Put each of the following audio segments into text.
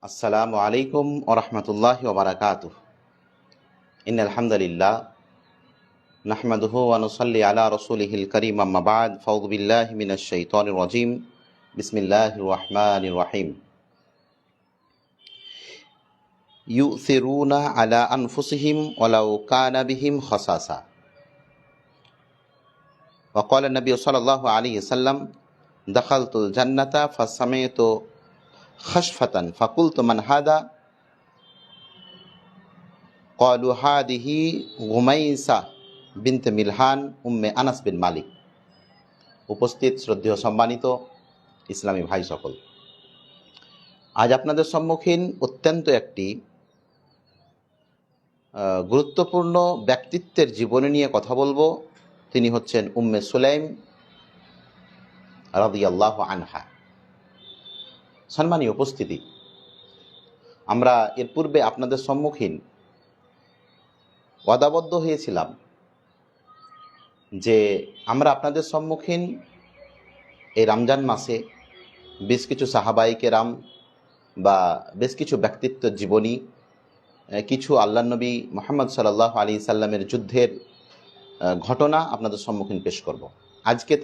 আসসালামু আলাইকুম ওয়া রাহমাতুল্লাহি ওয়া বারাকাতুহু। ইন্নাল হামদালিল্লাহ নাহমাদুহু ওয়া নুসাল্লি আলা রাসূলিহিল কারীম, আম্মা বা'দ। ফাউযু বিল্লাহি মিনাশ শাইতানির রাজীম। বিসমিল্লাহির রাহমানির রাহিম। ইউসিরুনা আলা আনফুসিহিম ওয়ালাউ কানা বিহিম খাসাসা। ওয়া ক্বালা নবী সাল্লাল্লাহু আলাইহি ওয়াসাল্লাম, দাখালতুল জান্নাতা ফাসামি'তু খাশফাতান ফাকুলতু মান হাদা? ক্বালু হাদিহি গুমাইসা বিনতে মিলহান উম্মে আনাস বিন মালিক। উপস্থিত শ্রদ্ধেয় সম্মানিত ইসলামী ভাই সকল, আজ আপনাদের সম্মুখীন অত্যন্ত একটি গুরুত্বপূর্ণ ব্যক্তিত্বের জীবনী নিয়ে কথা বলবো। তিনি হচ্ছেন উম্মে সুলাইম রাদিয়াল্লাহু আনহা। সম্মানীয় উপস্থিতি, আমরা এর পূর্বে আপনাদের সম্মুখীন ওয়াদাবদ্ধ হয়েছিলাম যে আমরা আপনাদের সম্মুখীন এই রমজান মাসে বেশ কিছু সাহাবায়ে কেরাম বা বেশ কিছু ব্যক্তিত্বের জীবনী, কিছু আল্লাহ নবী মুহাম্মদ সাল্লাল্লাহু আলাইহি সাল্লামের যুদ্ধের ঘটনা আপনাদের সম্মুখীন পেশ করব। আজকে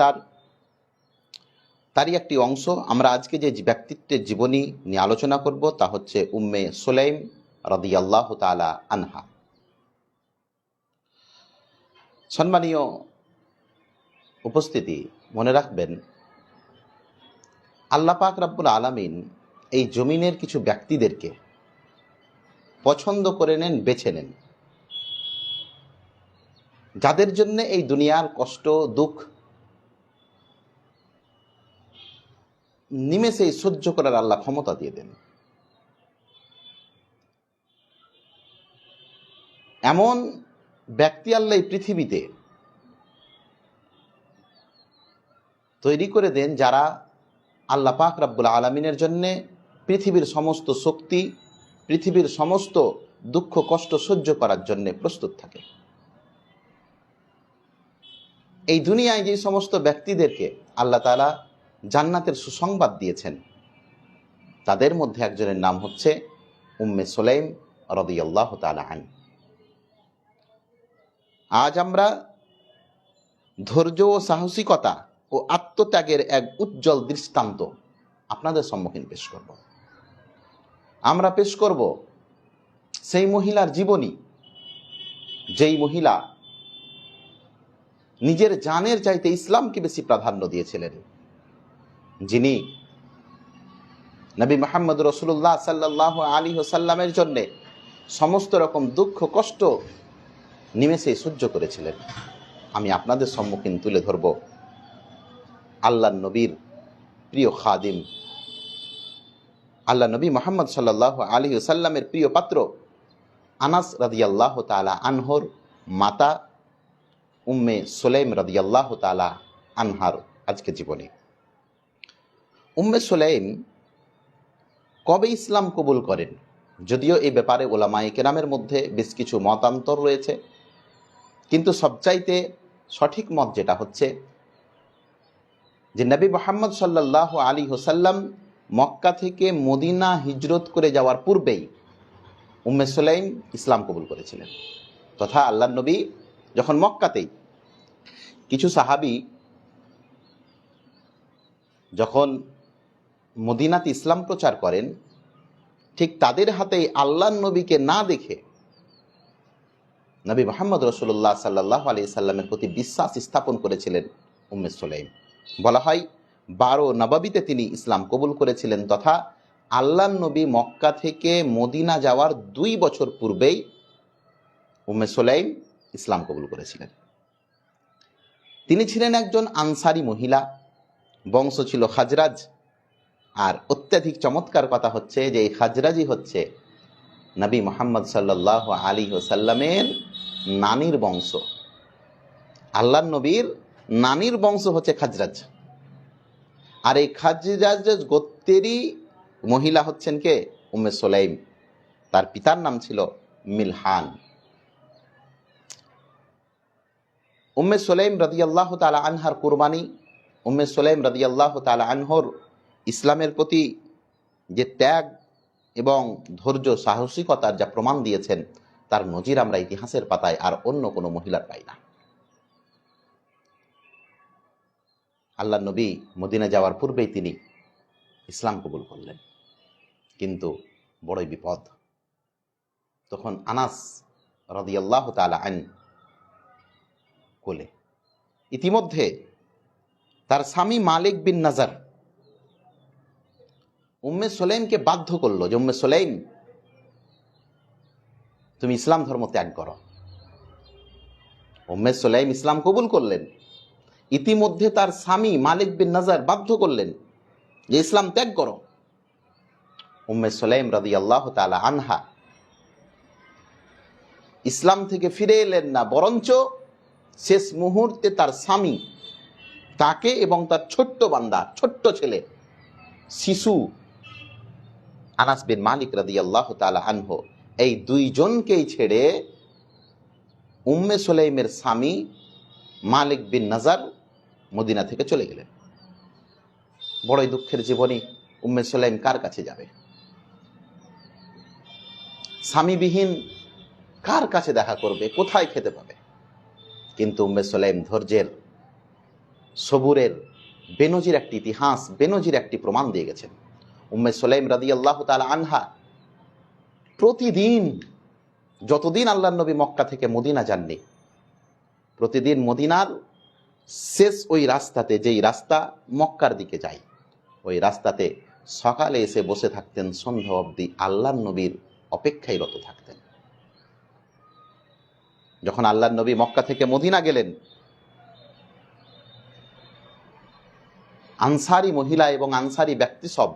তারই একটি অংশ আমরা আজকে যে ব্যক্তিত্বের জীবনী নিয়ে আলোচনা করব তা হচ্ছে উম্মে সুলাইম রাদিয়াল্লাহু তাআলা আনহা। সম্মানীয় উপস্থিতি, মনে রাখবেন, আল্লাহ পাক রব্বুল আলামিন এই জমিনের কিছু ব্যক্তিদেরকে পছন্দ করে নেন, বেছে নেন, যাদের জন্য এই দুনিয়ার কষ্ট দুঃখ নিমেষেই সহ্য করার আল্লাহ ক্ষমতা দিয়ে দেন। এমন ব্যক্তি আল্লাহ এই পৃথিবীতে তৈরি করে দেন যারা আল্লাহ পাক রব্বুল আলামিনের জন্যে পৃথিবীর সমস্ত শক্তি, পৃথিবীর সমস্ত দুঃখ কষ্ট সহ্য করার জন্য প্রস্তুত থাকে। এই দুনিয়ায় যে সমস্ত ব্যক্তিদেরকে আল্লাহ তাআলা জান্নাতের সুসংবাদ দিয়েছেন, তাদের মধ্যে একজনের নাম হচ্ছে উম্মে সুলাইম রাদিয়াল্লাহু তাআলা আনহা। আজ আমরা ধৈর্য ও সাহসিকতা ও আত্মত্যাগের এক উজ্জ্বল দৃষ্টান্ত আপনাদের সম্মুখীন পেশ করব। আমরা পেশ করব সেই মহিলার জীবনী, যেই মহিলা নিজের জানের চাইতে ইসলামকে বেশি প্রাধান্য দিয়েছিলেন, যিনি নবী মুহাম্মদ রাসূলুল্লাহ সাল্লাল্লাহু আলাইহি ওয়াসাল্লামের জন্য সমস্ত রকম দুঃখ কষ্ট নিমেষে সহ্য করেছিলেন। আমি আপনাদের সম্মুখীন তুলে ধরব আল্লাহর নবীর প্রিয় খাদিম, আল্লাহ নবী মুহাম্মদ সাল্লাল্লাহু আলাইহি ওয়াসাল্লামের প্রিয় পাত্র আনাস রাদিয়াল্লাহু তাআলা আনহর মাতা উম্মে সুলাইম রাদিয়াল্লাহু তাআলা আনহার আজকে জীবনী। উম্মে সুলাইম কবে ইসলাম কবুল করেন, যদিও এই ব্যাপারে উলামায়ে কেরামের মধ্যে বেশ কিছু মতান্তর রয়েছে, কিন্তু সবচাইতে সঠিক মত যেটা হচ্ছে যে নবী মুহাম্মদ সাল্লাল্লাহু আলাইহি ওয়াসাল্লাম মক্কা থেকে মদিনা হিজরত করে যাওয়ার পূর্বেই উম্মে সুলাইম ইসলাম কবুল করেছিলেন। তথা আল্লাহর নবী যখন মক্কাতেই কিছু সাহাবী যখন মদিনাতে ইসলাম প্রচার করেন, ঠিক তাদের হাতেই আল্লাহর নবীকে না দেখে নবী মুহাম্মদ রাসূলুল্লাহ সাল্লাল্লাহু আলাইহি সাল্লামের প্রতি বিশ্বাস স্থাপন করেছিলেন উম্মে সুলাইম। বলা হয় 12 নববীতে তিনি ইসলাম কবুল করেছিলেন, তথা আল্লাহর নবী মক্কা থেকে মদিনা যাওয়ার 2 বছর পূর্বেই উম্মে সুলাইম ইসলাম কবুল করেছিলেন। তিনি ছিলেন একজন আনসারী মহিলা, বংশ ছিল খাজরাজ। আর অত্যাধিক চমৎকার কথা হচ্ছে যে এই খাজরাজি হচ্ছে নবী মুহাম্মদ সাল্লাল্লাহু আলাইহি ওয়াসাল্লামের নানির বংশ। আল্লাহর নবীর নানির বংশ হচ্ছে খাজরাজ, আর এই খাজরাজ গোত্রেরই মহিলা হচ্ছেন কে? উম্মে সুলাইম। তার পিতার নাম ছিল মিলহান। উম্মে সুলাইম রাদিয়াল্লাহু তাআলা আনহার কুরবানি, উম্মে সুলাইম রাদিয়াল্লাহু তাআলা আনহর ইসলামের প্রতি যে ত্যাগ এবং ধৈর্য সাহসিকতার যা প্রমাণ দিয়েছেন তার নজির আমরা ইতিহাসের পাতায় আর অন্য কোনো মহিলার পাই না। আল্লাহ নবী মদিনা যাওয়ার পূর্বেই তিনি ইসলাম কবুল করলেন, কিন্তু বড়ই বিপদ। তখন আনাস রাদিয়াল্লাহু তাআলা আনহু কোলে। ইতিমধ্যে তার স্বামী মালিক বিন নাজার উম্মে সুলাইমকে বাধ্য করলো যে উম্মে সুলাইম, তুমি ইসলাম ধর্ম ত্যাগ করো। উম্মে সুলাইম ইসলাম কবুল করলেন, ইতিমধ্যে তার স্বামী মালিক বিন নাজার বাধ্য করলেন যে ইসলাম ত্যাগ করো। উম্মে সুলাইম রাদিয়াল্লাহু তাআলা আনহা ইসলাম থেকে ফিরে এলেন না, বরঞ্চ শেষ মুহূর্তে তার স্বামী তাকে এবং তার ছোট্ট বান্দা, ছোট্ট ছেলে, শিশু আনাস বিন মালিক রাদিয়াল্লাহু তাআলা আনহু, এই দুইজনকেই ছেড়ে উম্মে সুলাইমের স্বামী মালিক বিন নাজার মদিনা থেকে চলে গেলেন। বড়ই দুঃখের জীবনী। উম্মে সুলাইম কার কাছে যাবে? স্বামীবিহীন কার কাছে দেখা করবে? কোথায় খেতে পাবে? কিন্তু উম্মে সুলাইম ধৈর্যের, সবুরের বেনজির একটি ইতিহাস, বেনজির একটি প্রমাণ দিয়ে গেছেন। উম্মে সুলাইম রাদিয়াল্লাহু তাআলা আনহা প্রতিদিন, যতদিন আল্লাহর নবী মক্কা থেকে মদিনা যাননি, প্রতিদিন মদিনার শেষ ওই রাস্তাতে, যেই রাস্তা মক্কার দিকে যায়, ওই রাস্তাতে সকালে এসে বসে থাকতেন, সন্ধ্যা অবধি আল্লাহর নবীর অপেক্ষায় রত থাকতেন। যখন আল্লাহর নবী মক্কা থেকে মদিনা গেলেন, আনসারি মহিলা এবং আনসারি ব্যক্তি সব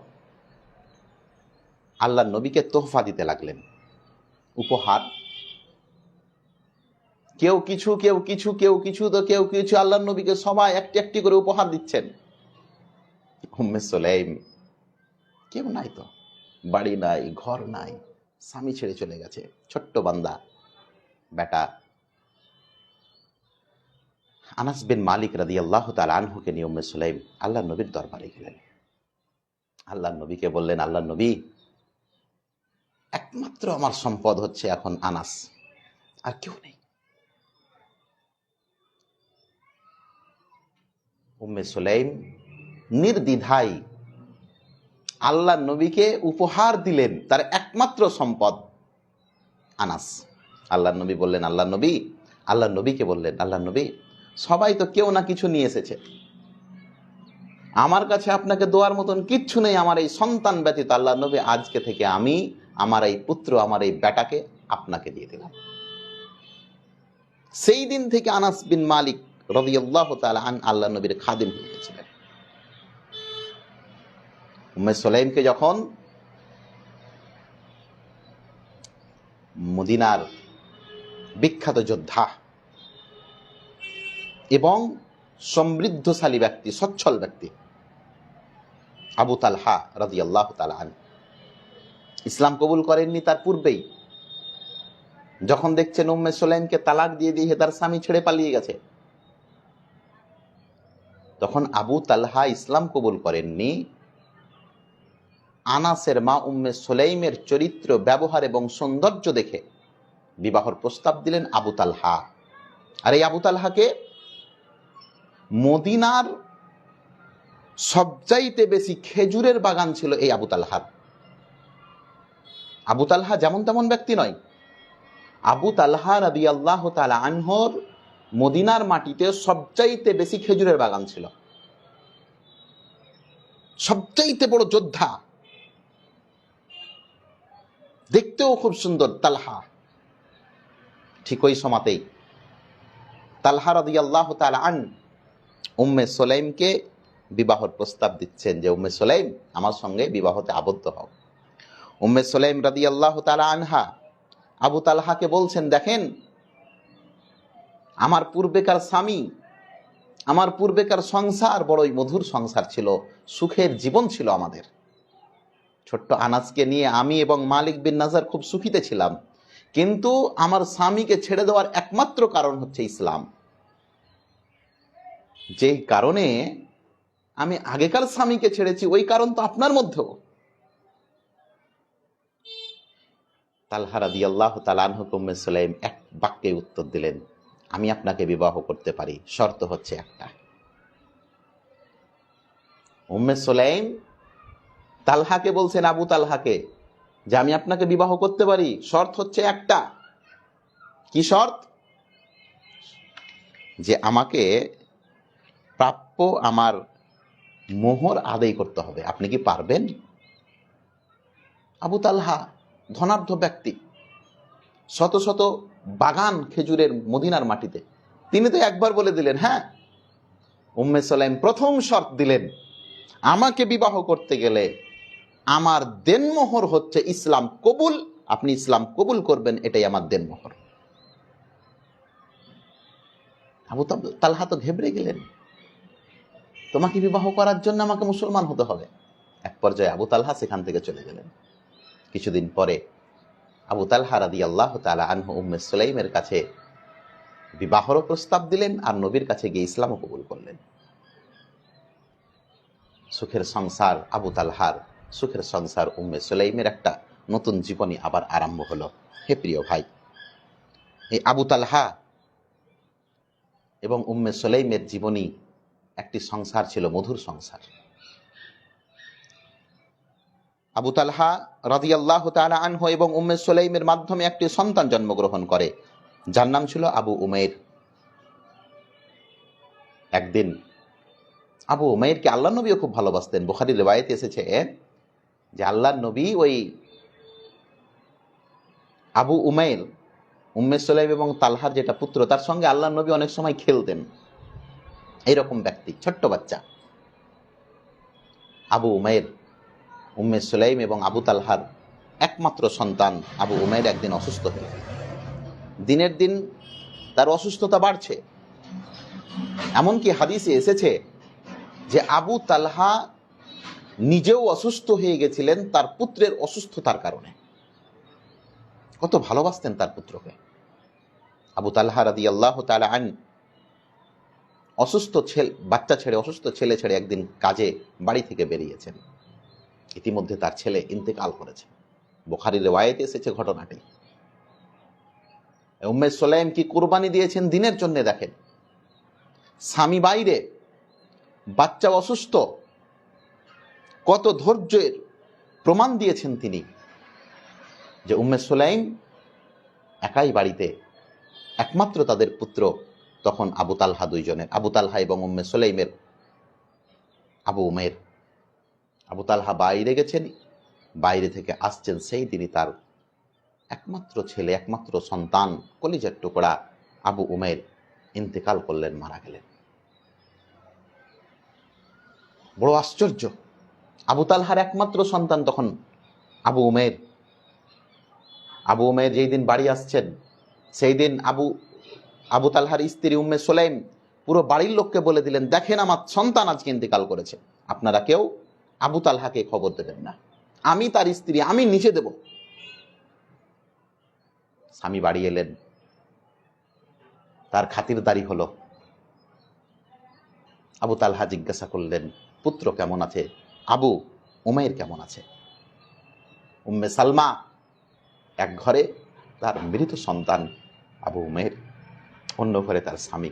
আল্লাহর নবীকে তোহফা দিতে লাগলেন, উপহার। কেউ কিছু, কেউ কিছু, কেউ কিছু, তো কেউ কিছু, আল্লাহর নবীকে সবাই একটি একটি করে উপহার দিচ্ছেন। উম্মে সুলাইম, কেউ নাই তো, বাড়ি নাই, ঘর নাই, স্বামী ছেড়ে চলে গেছে, ছোট্ট বান্দা বেটা। আনাস বিন মালিক রাদিয়াল্লাহু তাআলা আনহুকে নিয়ে উম্মে সুলাইম আল্লাহর নবীর দরবারে গেলেন। আল্লাহর নবীকে বললেন, আল্লাহর নবী, একমাত্র আমার সম্পদ হচ্ছে এখন আনাস, আর কেউ নেই। উম্মে সুলাইম নির্দ্বিধায় আল্লাহর নবীকে উপহার দিলেন তার একমাত্র সম্পদ আনাস। আল্লাহর নবী বললেন, আল্লাহর নবী, আল্লাহর নবীকে বললেন, আল্লাহর নবী, সবাই তো কেউ না কিছু নিয়ে এসেছে, আমার কাছে আপনাকে দেওয়ার মতন কিচ্ছু নেই আমার এই সন্তান ব্যতীত। আল্লাহর নবী, আজকে থেকে আমি আমার এই পুত্র, আমার এই বেটাকে আপনাকে দিয়ে দিলাম। সেই দিন থেকে আনাস বিন মালিক রাদিয়াল্লাহু তাআলা আনহু আল্লাহর নবীর খাদিম হয়ে গেছিলেন। উম্মে সুলাইমকে যখন মদিনার বিখ্যাত যোদ্ধা এবং সমৃদ্ধশালী ব্যক্তি, সচ্ছল ব্যক্তি আবু তালহা রাদিয়াল্লাহু তাআলা আনহু ইসলাম কবুল করেননি তার পূর্বেই, যখন দেখছেন উম্মে সুলাইমকে তালাক দিয়ে দিয়ে তার স্বামী ছেড়ে পালিয়ে গেছে, তখন আবু তালহা ইসলাম কবুল করেননি। আনাসের মা উম্মে সুলাইমের চরিত্র, ব্যবহার এবং সৌন্দর্য দেখে বিবাহর প্রস্তাব দিলেন আবু তালহা। আর এই আবু তালহাকে মদিনার সবচাইতে বেশি খেজুরের বাগান ছিল এই আবু তালহার। আবু তালহা যেমন তেমন ব্যক্তি নয়। আবু তালহা রাদিয়াল্লাহু তাআলা আনহুর মদিনার মাটিতে সবচাইতে বেশি খেজুরের বাগান ছিল, সবচাইতে বড় যোদ্ধা, দেখতেও খুব সুন্দর তালহা। ঠিক ওই সময়তেই তালহা রাদিয়াল্লাহু তাআলা আনহু উম্মে সুলাইমকে বিবাহর প্রস্তাব দিচ্ছেন যে, উম্মে সুলাইম, আমার সঙ্গে বিবাহতে আবদ্ধ হও। উম্মে সুলাইম রাদিয়াল্লাহু তাআলা আনহা আবু তালহাকে বলছেন, দেখেন, আমার পূর্বেকার স্বামী, আমার পূর্বেকার সংসার বড়ই মধুর সংসার ছিল, সুখের জীবন ছিল আমাদের। ছোট্ট আনাসকে নিয়ে আমি এবং মালিক বিন নাজার খুব সুখীতে ছিলাম, কিন্তু আমার স্বামীকে ছেড়ে দেওয়ার একমাত্র কারণ হচ্ছে ইসলাম। যে কারণে আমি আগেকার স্বামীকে ছেড়েছি, ওই কারণ তো আপনার মধ্যেও। তালহা রাদিয়াল্লাহু তাআলা আনহুকে উম্মে সুলাইম এক বাক্যে উত্তর দিলেন, আমি আপনাকে বিবাহ করতে পারি, শর্ত হচ্ছে একটা। উম্মে সুলাইম তালহাকে বলছেন, আবু তালহাকে, যে আমি আপনাকে বিবাহ করতে পারি, শর্ত হচ্ছে একটা। কি শর্ত? যে আমাকে প্রাপ্য আমার মোহর আদায় করতে হবে। আপনি কি পারবেন? আবু তালহা ধনাঢ্য ব্যক্তি, শত শত বাগান খেজুরের মদিনার মাটিতে, তিনি তো একবার বলে দিলেন হ্যাঁ। উম্মে সুলাইম প্রথম শর্ত দিলেন, আমাকে বিবাহ করতে গেলে আমার দেনমোহর হচ্ছে ইসলাম কবুল। আপনি ইসলাম কবুল করবেন, এটাই আমার দেনমোহর। আবু তালহা তো ঘেবড়ে গেলেন, তোমাকে বিবাহ করার জন্য আমাকে মুসলমান হতে হবে। এক পর্যায়ে আবু তালহা সেখান থেকে চলে গেলেন। কিছুদিন পরে আবু তালহা রাদিয়াল্লাহু তাআলা আনহু উম্মে সুলাইমের কাছে বিবাহরও প্রস্তাব দিলেন, আর নবীর কাছে গিয়ে ইসলামও কবুল করলেন। সুখের সংসার আবু তালহার, সুখের সংসার উম্মে সুলাইমের, একটা নতুন জীবনী আবার আরম্ভ হলো। হে প্রিয় ভাই, এই আবু তালহা এবং উম্মে সুলাইমের জীবনী একটি সংসার ছিল, মধুর সংসার। আবু তালহা রাদিয়াল্লাহু তাআলা আনহু এবং উম্মে সুলাইমের মাধ্যমে একটি সন্তান জন্মগ্রহণ করে, যার নাম ছিল আবু উমাইর। একদিন আবু উমাইরকে আল্লাহ নবীও খুব ভালোবাসতেন। বুখারীর রিওয়ায়েতে এসেছে যে আল্লাহ নবী ওই আবু উমাইর, উম্মে সুলাইম এবং তালহার যেটা পুত্র, তার সঙ্গে আল্লাহ নবী অনেক সময় খেলতেন। এইরকম ব্যক্তি, ছোট্ট বাচ্চা। আবু উমাইর, উম্মে সুলাইম এবং আবু তালহার একমাত্র সন্তান আবু উমাইর একদিন অসুস্থ হল। দিনের দিন তার অসুস্থতা বাড়ছে। এমনকি হাদিসে এসেছে যে আবু তালহা নিজেও অসুস্থ হয়ে গেছিলেন তার পুত্রের অসুস্থতার কারণে। কত ভালোবাসতেন তার পুত্রকে। আবু তালহা রাদিয়াল্লাহু তাআলা আনহু অসুস্থ বাচ্চা ছেড়ে, অসুস্থ ছেলে ছেড়ে একদিন কাজে বাড়ি থেকে বেরিয়েছেন। ইতিমধ্যে তার ছেলে ইন্তেকাল করেছে। বুখারীর রিওয়ায়েতে এসেছে ঘটনাটি। উম্মে সুলাইম কি কুরবানি দিয়েছেন দিনের জন্য দেখেন। স্বামী বাইরে, বাচ্চা অসুস্থ, কত ধৈর্যের প্রমাণ দিয়েছেন তিনি, যে উম্মে সুলাইম একাই বাড়িতে, একমাত্র তাদের পুত্র তখন আবু তালহা, দুইজনের, আবু তালহা এবং উম্মে সুলাইমের আবু উমাইর। আবু তালহা বাইরে গেছেন, বাইরে থেকে আসছেন, সেই দিনই তার একমাত্র ছেলে, একমাত্র সন্তান, কলিজার টুকরা আবু উমাইর ইন্তেকাল করলেন, মারা গেলেন। বড় আশ্চর্য। আবু তালহার একমাত্র সন্তান তখন আবু উমাইর। আবু উমাইর যেই দিন বাড়ি আসছেন, সেই দিন আবু তালহার স্ত্রী উম্মে সুলাইম পুরো বাড়ির লোককে বলে দিলেন, দেখেন আমার সন্তান আজকে ইন্তেকাল করেছে, আপনারা কেউ আবু তালহাকে খবর দেবেন না, আমি তার স্ত্রী, আমি নিচে দেব। স্বামী বাড়ি এলেন, তার খাতিরদারি হলো। আবু তালহা জিজ্ঞাসা করলেন, পুত্র কেমন আছে? আবু উমাইর কেমন আছে? উম্মে সালমা এক ঘরে তার মৃত সন্তান আবু উমাইর, অন্য ঘরে তার স্বামী।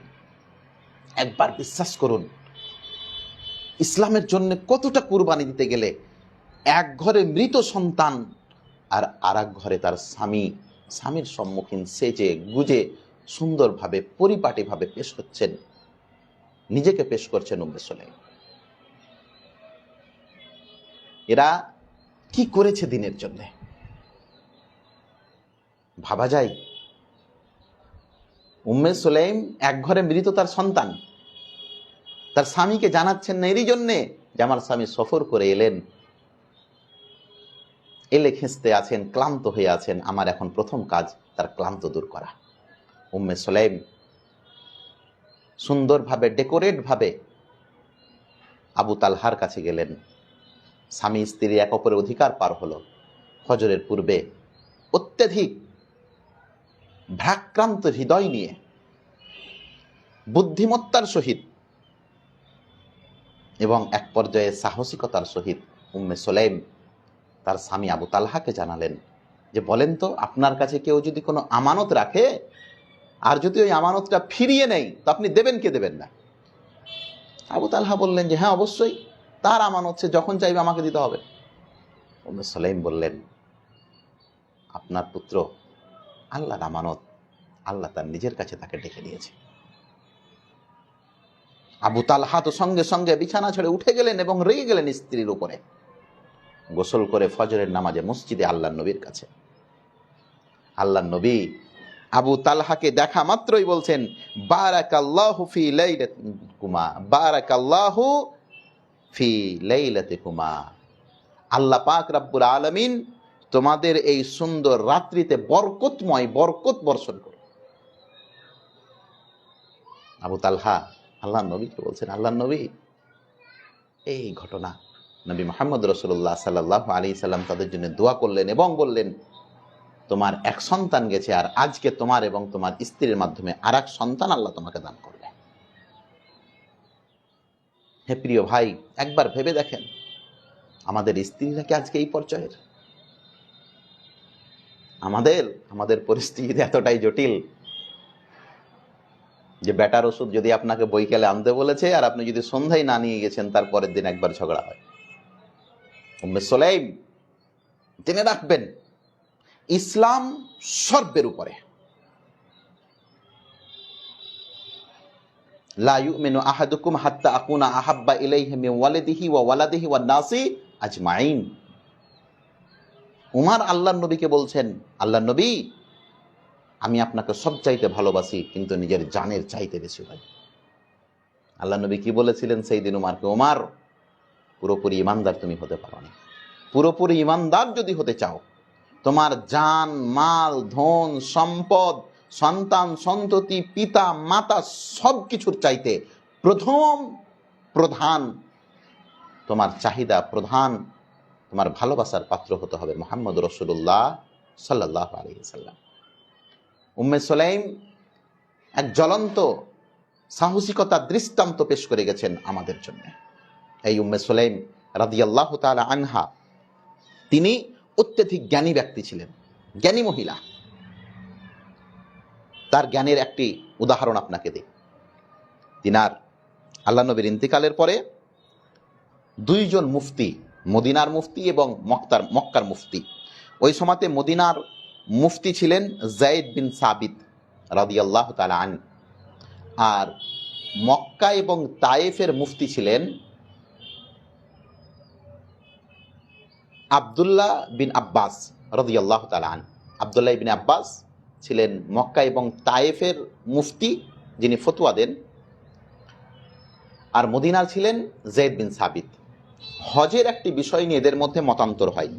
একবার বিশ্বাস করুন, ইসলামের জন্য কতটা কুরবানি দিতে গেলে এক ঘরে মৃত সন্তান আর আরেক ঘরে তার স্বামী, স্বামীর সম্মুখীন সেজে গুজে সুন্দরভাবে পরিপাটিভাবে পেশ হচ্ছেন, নিজেকে পেশ করছেন উম্মে সুলাইম। এরা কি করেছে দিনের জন্য ভাবা যায়। উম্মে সুলাইম এক ঘরে মৃত তার সন্তান, তার স্বামীকে জানাচ্ছেন না, এরই জন্যে যে আমার স্বামী সফর করে এলেন, এলে খেঁচতে আছেন, ক্লান্ত হয়ে আছেন, আমার এখন প্রথম কাজ তার ক্লান্ত দূর করা। উম্মে সুলাইম সুন্দরভাবে ডেকোরেট ভাবে আবু তালহার কাছে গেলেন। স্বামী স্ত্রী এক অপরের অধিকার পার হলো। ফজরের পূর্বে অত্যধিক ভ্রাক্রান্ত হৃদয় নিয়ে বুদ্ধিমত্তার সহিত এবং এক পর্যায়ে সাহসিকতার সহিত উম্মে সুলাইম তার স্বামী আবু তালহাকে জানালেন, যে বলেন তো, আপনার কাছে কেউ যদি কোনো আমানত রাখে আর যদি ওই আমানতটা ফিরিয়ে নেয় তো আপনি দেবেন কে দেবেন না? আবু তালহা বললেন যে হ্যাঁ অবশ্যই, তার আমানত, সে যখন চাইবে আমাকে দিতে হবে। উম্মে সুলাইম বললেন, আপনার পুত্র আল্লাহর আমানত, আল্লাহ তার নিজের কাছে তাকে ডেকে নিয়েছে। আবু তালহা তো সঙ্গে সঙ্গে বিছানা ছেড়ে উঠে গেলেন এবং রেগে গেলেন স্ত্রীর উপরে। গোসল করে ফজরের নামাজে মসজিদে আল্লাহর নবীর কাছে। আল্লাহর নবী আবু তালহাকে দেখা মাত্রই বলছেন, বারাকাল্লাহু ফি লাইলাতিকুমা, বারাকাল্লাহু ফি লাইলাতিকুমা, আল্লাহ পাক রব্বুল আলামিন তোমাদের এই সুন্দর রাত্রিতে বরকতময় বরকত বর্ষণ করুন। আবু তালহা আল্লাহর নবীকে বলছেন, আল্লাহর নবী, এই ঘটনা। নবী মুহাম্মদ রাসূলুল্লাহ সাল্লাল্লাহু আলাইহি সাল্লাম তাদের জন্য দোয়া করলেন এবং বললেন, তোমার এক সন্তান গেছে আর আজকে তোমার এবং তোমার স্ত্রীর মাধ্যমে আর এক সন্তান আল্লাহ তোমাকে দান করবে। হে প্রিয় ভাই, একবার ভেবে দেখেন, আমাদের স্ত্রীরা কি আজকে এই পর্যায়ের? আমাদের পরিস্থিতি এতটাই জটিল যে বেটার ওষুধ যদি আপনাকে বৈকালে আনতে বলেছে আর আপনি যদি সন্ধ্যায় না নিয়ে গেছেন, তার পরের দিন একবার ঝগড়া হয়। উম্মে সুলাইম, জেনে রাখবেন, ইসলাম সর্বের উপরে। লা ইউমিনু আহাদুকুম হাত্তা আকুনা আহাব্বা ইলাইহি মিন ওয়ালিদিহি ওয়া ওয়ালাদিহি ওয়ান নাসি আজমাইন। উমর আল্লাহর নবীকে বলছেন, আল্লাহর নবী, আমি আপনাকে সবচাইতে ভালোবাসি কিন্তু নিজের জানের চাইতে বেশি ভাই। আল্লাহর নবী কি বলেছিলেন সেই দিন উমরকে? উমর, পুরোপুরি ইমানদার তুমি হতে পারো না। পুরোপুরি ইমানদার যদি হতে চাও, তোমার জান, মাল, ধন, সম্পদ, সন্তান, সন্ততি, পিতা, মাতা সবকিছুর চাইতে প্রধান তোমার চাহিদা, প্রধান তোমার ভালোবাসার পাত্র হতে হবে মুহাম্মদ রাসূলুল্লাহ সাল্লাল্লাহু আলাইহি সাল্লাম। উম্মে সুলাইম এক জ্বলন্ত সাহসিকতার দৃষ্টান্ত পেশ করে গেছেন আমাদের জন্য। এই উম্মে সুলাইম রাদিয়াল্লাহু তাআলা আনহা, তিনি অত্যধিক জ্ঞানী ব্যক্তি ছিলেন, জ্ঞানী মহিলা। তার জ্ঞানের একটি উদাহরণ আপনাকে দিই। তিনার আল্লাহ নবীর ইন্তিকালের পরে দুইজন মুফতি, মদিনার মুফতি এবং মক্কার মুফতি, ওই সময়তে মদিনার মুফতি ছিলেন যায়েদ বিন সাবিত রাদিয়াল্লাহু তাআলা আনহু, আর মক্কা এবং তায়েফের মুফতি ছিলেন আব্দুল্লাহ বিন আব্বাস রাদিয়াল্লাহু তাআলা আনহু। আব্দুল্লাহ বিন আব্বাস ছিলেন মক্কা এবং তায়েফের মুফতি, যিনি ফতোয়া দেন, আর মদিনার ছিলেন যায়েদ বিন সাবিত। হজের একটি বিষয় নিয়ে এদের মধ্যে মতান্তর হয়,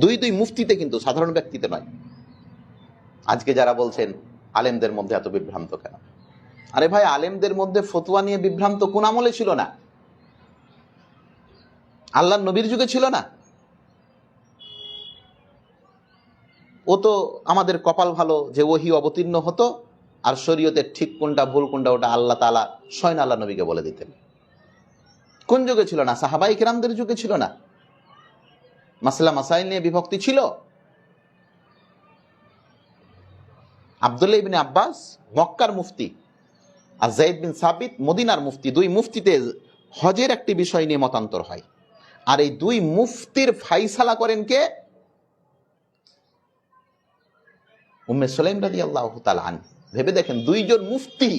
দুই মুফতিতে, কিন্তু সাধারণ ব্যক্তিতে নয়। আজকে যারা বলছেন আলেমদের মধ্যে এত বিভ্রান্ত কেন? আরে ভাই, আলেমদের মধ্যে ফতোয়া নিয়ে বিভ্রান্ত কোন আমলে ছিল না? আল্লাহর নবীর যুগে ছিল না? ও তো আমাদের কপাল ভালো যে ওহী অবতীর্ণ হতো আর শরীয়তের ঠিক কোনটা ভুল কোনটা ওটা আল্লাহ তাআলা স্বয়ং আল্লাহ নবীকে বলে দিতেন। কোন যুগে ছিল না? সাহাবায়ে কেরামদের যুগে ছিল না? মাসলা মাসাইল নিয়ে বিভক্তি ছিল। আব্দুল্লাহ ইবনে আব্বাস মক্কার মুফতি আর যায়েদ বিন সাবিত মদিনার মুফতি, দুই মুফতিতে হজের একটি বিষয় নিয়ে মতান্তর হয়। আর এই দুই মুফতির ফাইসালা করেন কে? উম্মে সুলাইম রাদিয়াল্লাহু তাআলা আনহা। ভেবে দেখেন, দুইজন মুফতি,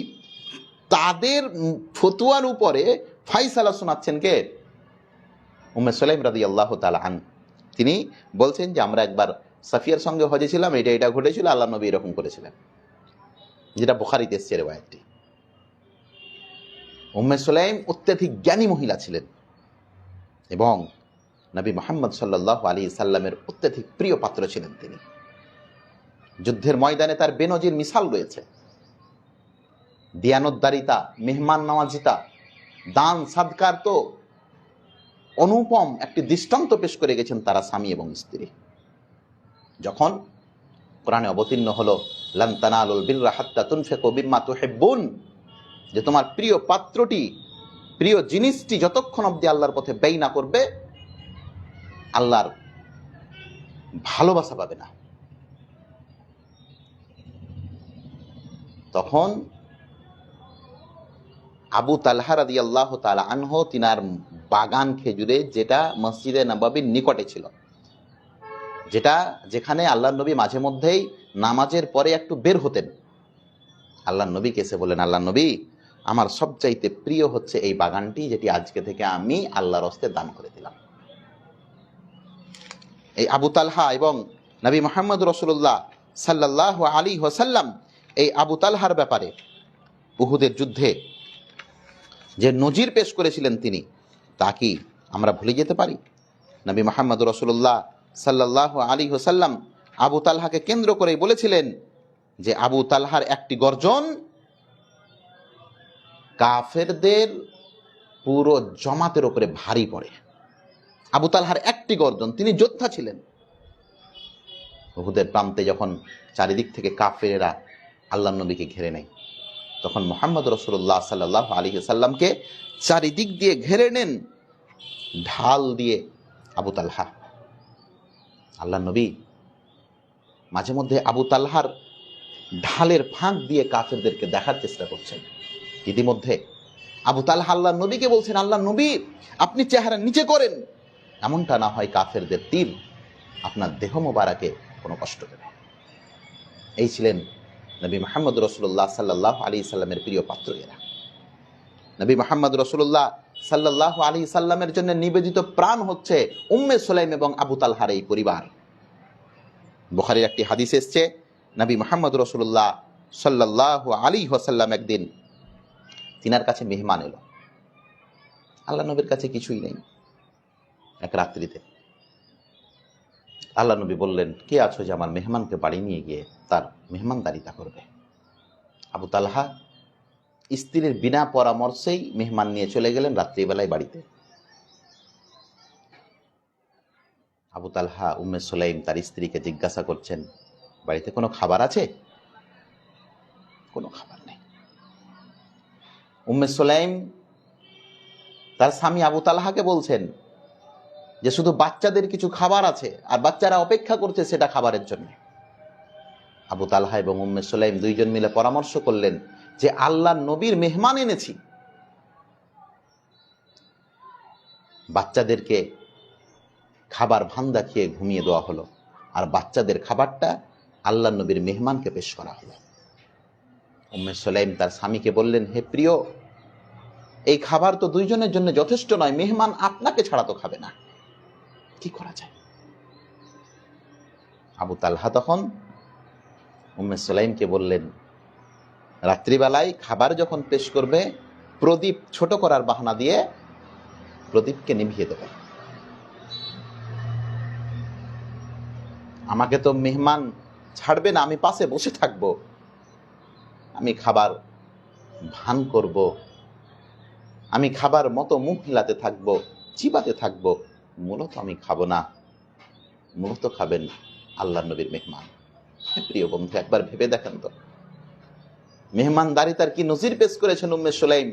তাদের ফতোয়ার উপরে ফাইসালা শোনাচ্ছেন কে? উম্মে সুলাইম রাদিয়াল্লাহু তাআলা আনহা। তিনি বলছেন যে আমরা একবার সাফিয়ার সঙ্গে হজে ছিলাম, এটা ঘটেছিল, আল্লাহ নবী এরকম করেছিলেন, যেটা বুখারীতে এসেছে রিওয়ায়াতটি। উম্মে সুলাইম অত্যধিক জ্ঞানী মহিলা ছিলেন এবং নবী মুহাম্মদ সাল্লাল্লাহু আলাইহি সাল্লামের অত্যধিক প্রিয় পাত্র ছিলেন তিনি। যুদ্ধের ময়দানে তার বেনজির মিসাল রয়েছে। দিয়ানতদারিতা, মেহমান নওয়াজিতা, দান সাদকার তো অনুপম একটি দৃষ্টান্ত পেশ করে গেছেন তারা স্বামী এবং স্ত্রী। যখন কোরআনে অবতীর্ণ হলো লান তানালুল বিররা হাত্তা তুনফিকু মিম্মা তুহিব্বুন, যে তোমার প্রিয় পাত্রটি, প্রিয় জিনিসটি যতক্ষণ অবধি আল্লাহর পথে ব্যয় না করবে, আল্লাহর ভালোবাসা পাবে না। তখন আবু তালহা রাদিয়াল্লাহু তাআলা আনহু তিনার বাগান খেজুরে, যেটা মসজিদে নববীর নিকটে ছিল, যেখানে আল্লাহর নবী মাঝে মধ্যেই নামাজের পরে একটু বের হতেন, আল্লাহর নবীকে এসে বলেন, আল্লাহর নবী, আমার সবচাইতে প্রিয় হচ্ছে এই বাগানটি, যেটি আজকে থেকে আমি আল্লাহর হস্তে দান করে দিলাম। এই আবু তালহা এবং নবী মুহাম্মদ রাসূলুল্লাহ সাল্লাল্লাহু আলাইহি ওয়াসাল্লাম এই আবু তালহার ব্যাপারে উহুদের যুদ্ধে যে নজির পেশ করেছিলেন তিনি, তা কি আমরা ভুলে যেতে পারি? নবী মুহাম্মদ রাসূলুল্লাহ সাল্লাল্লাহু আলাইহি ওয়াসাল্লাম আবু তালহাকে কেন্দ্র করে বলেছিলেন যে আবু তালহার একটি গর্জন কাফেরদের পুরো জমাতের উপরে ভারী পড়ে। আবু তালহার একটি গর্জন, তিনি যোদ্ধা ছিলেন। উহুদের প্রান্তে যখন চারিদিক থেকে কাফেরেরা আল্লাহর নবীকে ঘিরে নেয়, তখন মুহাম্মদ রাসূলুল্লাহ সাল্লাল্লাহু আলাইহি ওয়াসাল্লামকে চারিদিক দিয়ে ঘিরে নেন ঢাল দিয়ে আবু তালহা। আল্লাহর নবী মাঝে মধ্যে আবু তালহার ঢালের ফাঁক দিয়ে কাফেরদেরকে দেখার চেষ্টা করছেন। ইতিমধ্যে আবু তালহা আল্লাহর নবীকে বলছেন, আল্লাহর নবী, আপনি চেহারা নিচে করেন, এমনটা না হয় কাফেরদের তীর আপনার দেহ মোবারকে কোনো কষ্ট দেবে। এই ছিলেন নবী মুহাম্মদ রাসূলুল্লাহ সাল্লাল্লাহু আলাইহি সাল্লামের প্রিয় পাত্র এরা। নবী মুহাম্মদ রাসূলুল্লাহ সাল্লাল্লাহু আলাইহি সাল্লামের জন্য নিবেদিত প্রাণ হচ্ছে উম্মে সুলাইম এবং আবু তালহার এই পরিবার। বুখারীর একটি হাদিস এসেছে, নবী মুহাম্মদ রাসূলুল্লাহ সাল্লাল্লাহু আলাইহি ওয়াসাল্লাম একদিন তিনার কাছে মেহমান এলো। আল্লাহ নবীর কাছে কিছুই নেই। এক রাত্রিতে আল্লাহ নবী বললেন, কে আছো যে আমার মেহমানকে বাড়ি নিয়ে গিয়ে তার মেহমানদারিতা করবে? আবু তালহা স্ত্রীর বিনা পরামর্শেই মেহমান নিয়ে চলে গেলেন রাত্রিবেলায় বাড়িতে। আবু তালহা উম্মে সুলাইম তার স্ত্রীকে জিজ্ঞাসা করছেন, বাড়িতে কোনো খাবার আছে? কোনো খাবার নেই। উম্মে সুলাইম তার স্বামী আবু তালহাকে বলছেন যে শুধু বাচ্চাদের কিছু খাবার আছে, আর বাচ্চারা অপেক্ষা করছে সেটা খাবারের জন্য। আবু তালহা এবং উম্মে সুলাইম দুইজন মিলে পরামর্শ করলেন যে আল্লাহর নবীর মেহমান এনেছি, বাচ্চাদেরকে খাবার ভান্দা খেয়ে ঘুমিয়ে দেওয়া হলো, আর বাচ্চাদের খাবারটা আল্লাহর নবীর মেহমানকে পেশ করা হলো। উম্মে সুলাইম তার স্বামীকে বললেন, হে প্রিয়, এই খাবার তো দুইজনের জন্য যথেষ্ট নয়, মেহমান আপনাকে ছাড়া তো খাবে না, কি করা যায়? আবু তালহা তখন উম্মে সুলাইমকে বললেন, রাত্রিবেলায় খাবার যখন পেশ করবে, প্রদীপ ছোট করার বাহানা দিয়ে প্রদীপকে নিভিয়ে দেবে। আমাকে তো মেহমান ছাড়বে না, আমি পাশে বসে থাকবো, আমি খাবার ভান করব, আমি খাবার মতো মুখ হিলাতে থাকবো, চিবাতে থাকবো, মূলত আমি খাবো না, মূলত খাবেন আল্লাহর নবীর মেহমান। প্রিয় বন্ধু, একবার ভেবে দেখেন তো, মেহমানদারিতার কি নজির পেশ করেছেন উম্মে সুলাইম।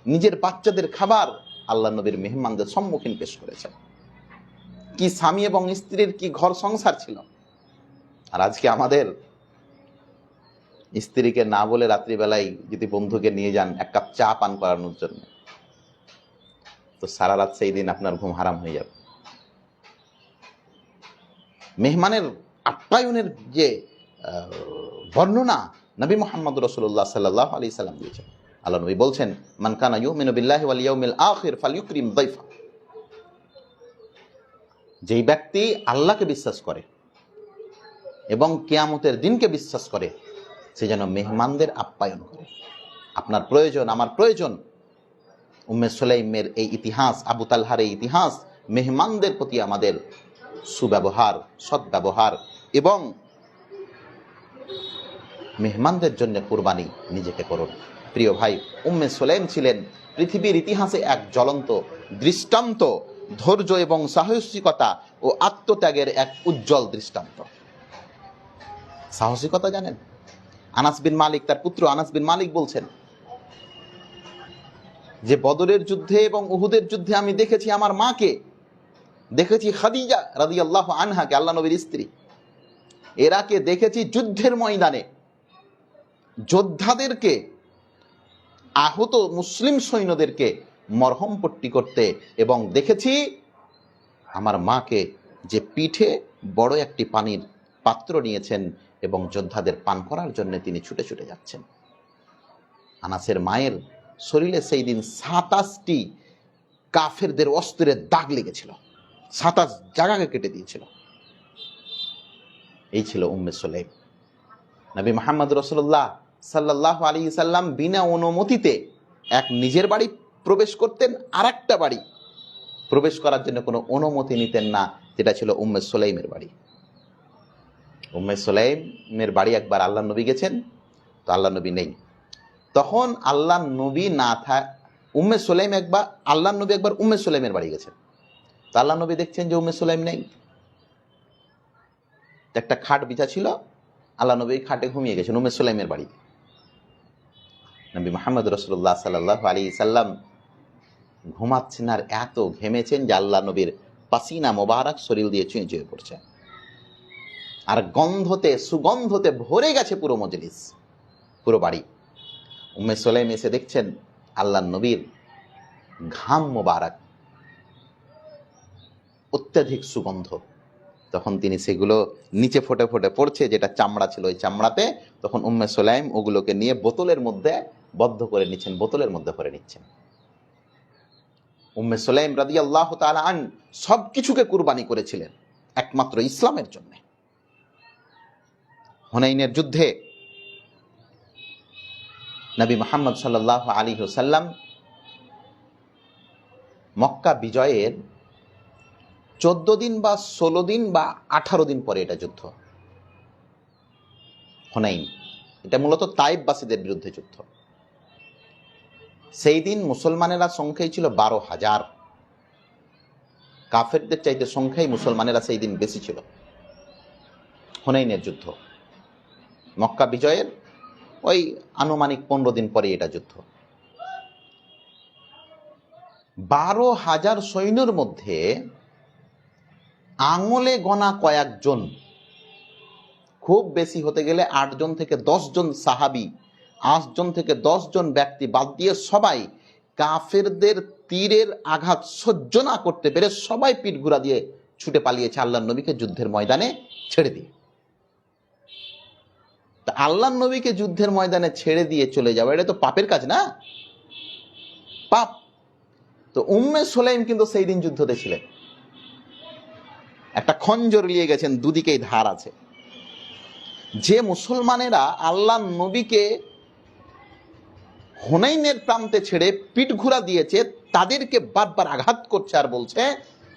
নিজের বাচ্চাদের খাবার আল্লাহর নবীর মেহমানদের সম্মুখীন পেশ করেছেন। কি স্বামী এবং স্ত্রীর কি ঘর সংসার ছিল। আর আজকে আমাদের স্ত্রীকে না বলে রাত্রিবেলায় যদি বন্ধুকে নিয়ে যান এক কাপ চা পান করানোর জন্য, তো সারা রাত সেই দিন আপনার ঘুম হারাম হয়ে যাবে। মেহমানের আপ্যায়নের যে বর্ণনা নবী মুহাম্মদ রাসূলুল্লাহ সাল্লাল্লাহু আলাইহি সাল্লাম দিয়েছেন। আল্লাহ নবী বলছেন, মান কানা ইউমিনু বিল্লাহি ওয়াল ইয়াউমিল আখির ফালইউকরিম যায়ফা। যেই ব্যক্তি আল্লাহকে বিশ্বাস করে এবং কিয়ামতের দিনকে বিশ্বাস করে, সে যেন মেহমানদের আপ্যায়ন করে। আপনার প্রয়োজন, আমার প্রয়োজন। উম্মে সুলাইমের এই ইতিহাস, আবু তালহার এই ইতিহাস, মেহমানদের প্রতি আমাদের সুব্যবহার, সদ্ব্যবহার এবং মেহমানদের জন্য কুরবানি নিজেকে করুন। প্রিয় ভাই, উম্মে সুলাইম ছিলেন পৃথিবীর ইতিহাসে এক জ্বলন্ত দৃষ্টান্ত, ধৈর্য এবং সাহসিকতা ও আত্মত্যাগের এক উজ্জ্বল দৃষ্টান্ত। সাহসিকতা জানেন, আনাস বিন মালিক, তার পুত্র আনাস বিন মালিক বলছেন যে বদরের যুদ্ধে এবং উহুদের যুদ্ধে আমি দেখেছি আমার মাকে, দেখেছি খাদিজা রাদিয়াল্লাহু আনহাকে, আল্লাহ নবীর স্ত্রী, এরাকে দেখেছি যুদ্ধের ময়দানে যোদ্ধাদেরকে, আহত মুসলিম সৈন্যদেরকে মরহম পট্টি করতে, এবং দেখেছি আমার মাকে যে পিঠে বড় একটি পানির পাত্র নিয়েছেন এবং যোদ্ধাদের পান করার জন্য তিনি ছুটে ছুটে যাচ্ছেন। আনাসের মায়ের শরীরে সেই দিন 27টি কাফেরদের অস্ত্রের দাগ লেগেছিল, 27 জায়গাকে কেটে দিয়েছিল। এই ছিল উম্মে সুলাইম। নবী মুহাম্মদ রাসূলুল্লাহ সাল্লাল্লাহু আলাইহি সাল্লাম বিনা অনুমতিতে এক নিজের বাড়ি প্রবেশ করতেন, আর একটা বাড়ি প্রবেশ করার জন্য কোনো অনুমতি নিতেন না, যেটা ছিল উম্মে সুলাইমের বাড়ি। উম্মে সুলাইমের বাড়ি একবার আল্লাহ নবী গেছেন, তো আল্লাহ নবী নেই। তখন আল্লাহ নবী না উম্মে সুলাইম একবার, আল্লাহ নবী একবার উম্মে সুলাইমের বাড়ি গেছেন, তো আল্লাহ নবী দেখছেন যে উম্মে সুলাইম নেই। একটা খাট বিছা ছিল, আল্লাহ নবী খাটে ঘুমিয়ে গেছেন উম্মে সুলাইমের বাড়িতে। নবী মুহাম্মদ রাসূলুল্লাহ সাল্লাল্লাহু আলাইহি সাল্লাম ঘুমাচ্ছেন আর এত ঘেমেছেন যে আল্লাহ নবীর পাসিনা মোবারক শরীর দিয়ে চুঁয়ে চুঁয়ে পড়ছে, আর গন্ধতে সুগন্ধতে ভরে গেছে পুরো মজলিস, পুরো বাড়ি। উম্মে সুলাইম এসে দেখছেন আল্লাহ নবীর ঘাম মোবারক, অত্যাধিক সুগন্ধ। তখন তিনি সেগুলো নিচে ফোটে ফোটে পড়ছে, যেটা চামড়া ছিল ওই চামড়াতে। তখন উম্মে সুলাইম ওগুলোকে নিয়ে বোতলের মধ্যে বদ্ধ করে নিচ্ছেন, বোতলের মধ্যে ভরে নিচ্ছেন। উম্মে সুলাইম রাদিয়াল্লাহু তাআলা আন সব কিছুকে কুরবানি করেছিলেন একমাত্র ইসলামের জন্য। হুনাইনের যুদ্ধে নবী মুহাম্মদ সাল্লাল্লাহু আলাইহি ওয়াসাল্লাম মক্কা বিজয়ের 14 দিন বা 16 দিন বা 18 দিন পরে এটা যুদ্ধ হুনাইন। এটা মূলত তাইফবাসীদের বিরুদ্ধে যুদ্ধ। সেই দিন মুসলমানেরা সংখ্যায় ছিল 12,000, কাফেরদের চাইতে সংখ্যায় মুসলমানেরা সেই দিন বেশি ছিল। হুনাইনের যুদ্ধ মক্কা বিজয়ের ওই আনুমানিক 15 দিন পরে এটা যুদ্ধ। 12,000 সৈন্যের মধ্যে আঙুলে গোনা কয়েকজন, খুব বেশি হতে গেলে 8 জন থেকে 10 জন সাহাবী, 8 জন থেকে 10 জন ব্যক্তি বাদ দিয়ে সবাই কাফেরদের তীরের আঘাত সহ্য না করতে পেরে সবাই পিঠ ঘুরা দিয়ে ছুটে পালিয়েছে আল্লাহর নবীকে যুদ্ধের ময়দানে ছেড়ে দিয়ে। তা আল্লাহর নবীকে যুদ্ধের ময়দানে ছেড়ে দিয়ে চলে যাওয়া, এটা তো পাপের কাজ না, পাপ। তো উম্মে সুলাইম কিন্তু সেই দিন যুদ্ধতে ছিলেন, একটা খঞ্জর নিয়ে গেছেন, দুদিকেই ধার আছে। যে মুসলমানেরা আল্লাহর নবীকে হুনাইনের প্রান্তে ছেড়ে পিঠ ঘুরা দিয়েছে, তাদেরকে বারবার আঘাত করছে আর বলছে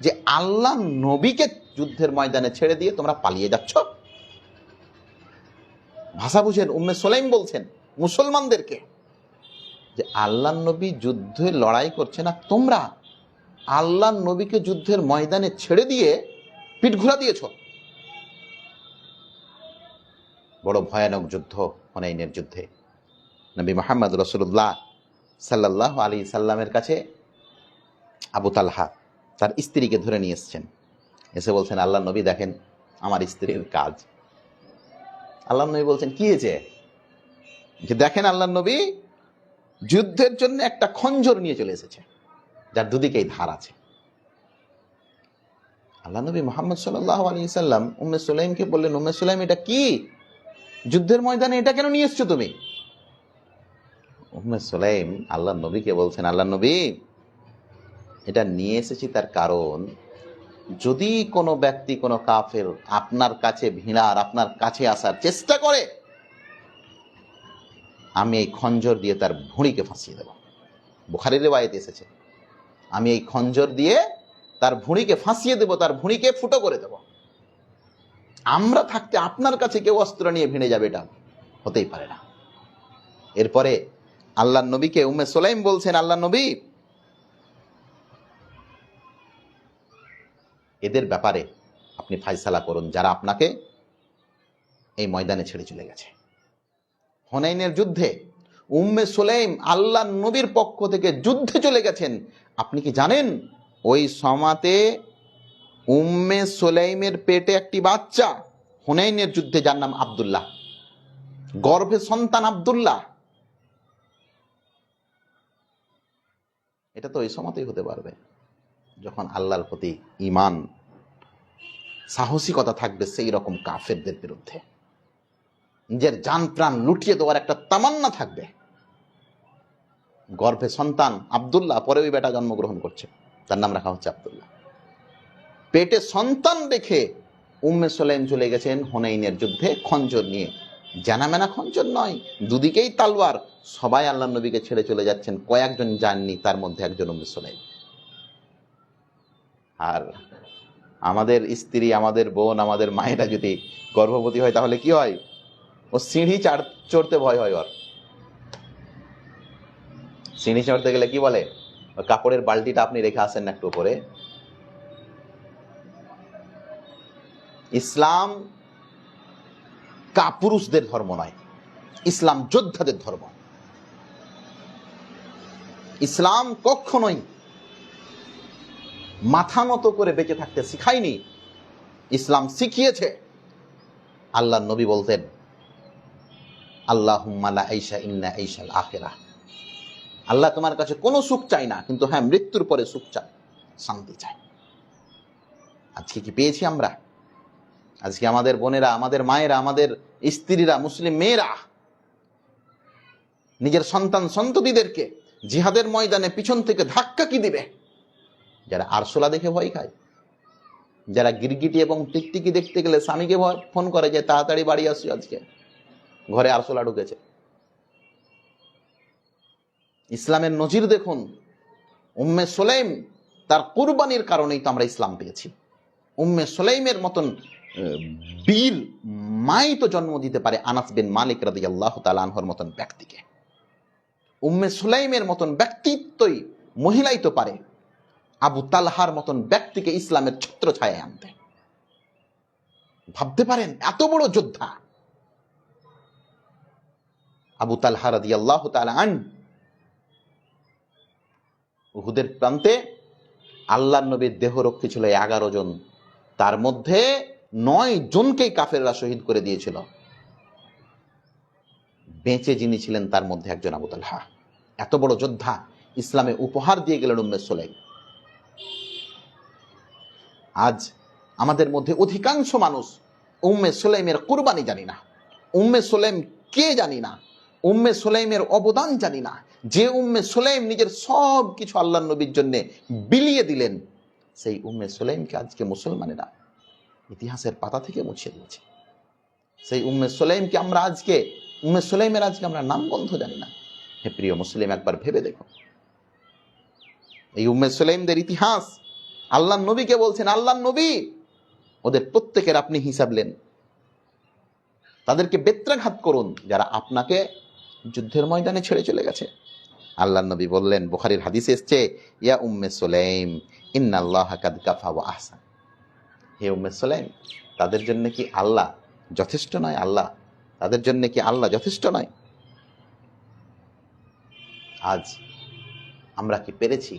যে আল্লাহ নবীকে যুদ্ধের ময়দানে ছেড়ে দিয়ে তোমরা পালিয়ে যাচ্ছ। ভাষা বুঝেন, উম্মে সুলাইম বলছেন মুসলমানদেরকে যে আল্লাহ নবী যুদ্ধে লড়াই করছে না, তোমরা আল্লাহ নবীকে যুদ্ধের ময়দানে ছেড়ে দিয়ে পিঠ ঘুরা দিয়েছ। বড় ভয়ানক যুদ্ধ হুনাইনের যুদ্ধে। নবী মুহাম্মদ রাসূলুল্লাহ সাল্লাল্লাহু আলাইহি সাল্লামের কাছে আবু তালহা তার স্ত্রীকে ধরে নিয়ে এসেছেন, এসে বলছেন আল্লাহ নবী দেখেন আমার স্ত্রীর কাজ। আল্লাহ নবী বলছেন কি হয়েছে? যে দেখেন আল্লাহ নবী যুদ্ধের জন্য একটা খঞ্জর নিয়ে চলে এসেছে, যার দুদিকেই ধার আছে। আল্লাহ নবী মুহাম্মদ সাল্লাল্লাহু আলাইহি সাল্লাম উম্মে সুলাইমকে বললেন, উম্মে সুলাইম এটা কি, যুদ্ধের ময়দানে এটা কেন নিয়ে এসছো তুমি? উম্মে সুলাইম আল্লাহ নবীকে বলছেন, আল্লাহ নবী এটা নিয়ে এসেছি তার কারণ, যদি কোনো ব্যক্তি কোনো কাফের আপনার কাছে ভিড়ার, আপনার কাছে আসার চেষ্টা করে, আমি এই খঞ্জর দিয়ে তার ভুঁড়িকে ফাঁসিয়ে দেব। বুখারীর রিওয়ায়াতে এসেছে, আমি এই খঞ্জর দিয়ে তার ভুঁড়িকে ফাঁসিয়ে দেব, তার ভুঁড়িকে ফুটো করে দেব। আমরা থাকতে আপনার কাছে কেউ অস্ত্র নিয়ে ভিড়ে যাবে, এটা হতেই পারে না। এরপরে আল্লাহ নবীকে উম্মে সুলাইম বলছেন, আল্লাহ নবী এদের ব্যাপারে আপনি ফায়সালা করুন, যারা আপনাকে এই ময়দানে ছেড়ে চলে গেছে। হুনাইনের যুদ্ধে উম্মে সুলাইম আল্লাহ নবীর পক্ষ থেকে যুদ্ধে চলে গেছেন। আপনি কি জানেন ওই সময়তে উম্মে সুলাইমের পেটে একটি বাচ্চা হুনাইনের যুদ্ধে, যার নাম আব্দুল্লাহ, গর্ভে সন্তান আব্দুল্লাহ, এটা তো ওই সময়তেই হতে পারবে যখন আল্লাহর প্রতি ঈমান, সাহসিকতা থাকবে সেই রকম কাফেরদের বিরুদ্ধে, নিজের জান প্রাণ লুটিয়ে দেওয়ার একটা তামান্না থাকবে। গর্ভে সন্তান আব্দুল্লাহ, পরে ওই বেটা জন্মগ্রহণ করছে, তার নাম রাখা হচ্ছে আব্দুল্লাহ। পেটে সন্তান রেখে উম্মে সুলাইম চলে গেছেন হুনাইনের যুদ্ধে খঞ্জর নিয়ে। জানামেনা খঞ্জর নয়, দুদিকেই তালওয়ার। সবাই আল্লাহ নবীকে ছেড়ে চলে যাচ্ছেন, কয়েকজন যাননি, তার মধ্যে একজন উম্মে সুলাইম। আর আমাদের স্ত্রী, আমাদের বোন, আমাদের মায়েরা যদি গর্ভবতী হয় তাহলে কি হয়? ও সিঁড়ি চড়তে ভয় হয়। ওর সিঁড়ি চড়তে গেলে কি বলে, কাপড়ের বালতিটা আপনি রেখে আসেন না একটু উপরে। ইসলাম কাপুরুষদের ধর্ম নয়, ইসলাম যোদ্ধাদের ধর্ম। ইসলাম কখনোই মাথা নত করে বেঁচে থাকতে শিখায়নি। ইসলাম শিখিয়েছে, আল্লাহ নবী বলতেন, আল্লাহুম্মা লা আইশা ইল্লা আইশাল আখিরাহ। আল্লাহ তোমার কাছে কোনো সুখ চাই না, কিন্তু হ্যাঁ মৃত্যুর পরে সুখ চাই, শান্তি চাই। আজকে কি পেয়েছি আমরা? আজকে আমাদের বোনেরা, আমাদের মায়েরা, আমাদের স্ত্রীরা, মুসলিম মেয়েরা নিজের সন্তান সন্ততিদেরকে জিহাদের ময়দানে পিছন থেকে ধাক্কা কি দিবে? যারা আরশোলা দেখে ভয় খায়, যারা গিরগিটি এবং টিকটিকি দেখতে গেলে স্বামীকে ফোন করে যে তাড়াতাড়ি বাড়ি আসি, আজকে ঘরে আরশোলা ঢুকেছে। ইসলামের নজির দেখুন, উম্মে সুলাইম তার কুরবানির কারণেই তো আমরা ইসলাম পেয়েছি। উম্মে সুলাইমের মতন বীর মাই তো জন্ম দিতে পারে আনাস বিন মালিক রাদিয়াল্লাহু তাআলা আনহুর মতন ব্যক্তিকে। উম্মে সুলাইমের মতন ব্যক্তিত্বই, মহিলাই তো পারে আবু তালহার মতন ব্যক্তিকে ইসলামের ছত্র ছায়ায় আনতে। ভাবতে পারেন, এত বড় যোদ্ধা আবু তালহা রাদিয়াল্লাহু তাআলা আন। উহুদের প্রান্তে আল্লাহর নবীর দেহরক্ষী ছিল 11 জন, তার মধ্যে 9 জনকেই কাফেররা শহীদ করে দিয়েছিল। বেঁচে যিনি ছিলেন তার মধ্যে একজন আবু তালহা। এত বড় যোদ্ধা ইসলামে উপহার দিয়ে গেলেন উম্মে সুলাইম। আজ আমাদের মধ্যে অধিকাংশ মানুষ উম্মে সুলাইমের কুরবানি জানি না, উম্মে সুলাইম কে জানি না, উম্মে সুলাইমের অবদান জানি না। যে উম্মে সুলাইম নিজের সব কিছু আল্লাহর নবীর জন্য বিলিয়ে দিলেন, সেই উম্মে সুলাইমকে আজকে মুসলমানেরা ইতিহাসের পাতা থেকে মুছিয়ে দিয়েছে। সেই উম্মে সুলাইমকে আমরা আজকে, উম্মে সুলাইমের আজকে আমরা নামগন্ধ জানি না। হে প্রিয় মুসলিম, একবার ভেবে দেখো, এই উম্মে সুলাইমদের ইতিহাস আল্লাহর নবীকে বলছেন, আল্লাহর নবী ওদের প্রত্যেকের আপনি হিসাব নেন, তাদেরকে বেত্রাঘাত করুন যারা আপনাকে যুদ্ধের ময়দানে ছেড়ে চলে গেছে। আল্লাহর নবী বললেন, বুখারীর হাদিসে এসেছে, ইয়া উম্মে সুলাইম ইন্নাল্লাহা কাদ কাফা ওয়া আহসান। হে উম্মে সুলাইম, তাদের জন্য কি আল্লাহ যথেষ্ট নয়? আল্লাহ তাদের জন্য কি আল্লাহ যথেষ্ট নয়? আজ আমরা কি পেরেছি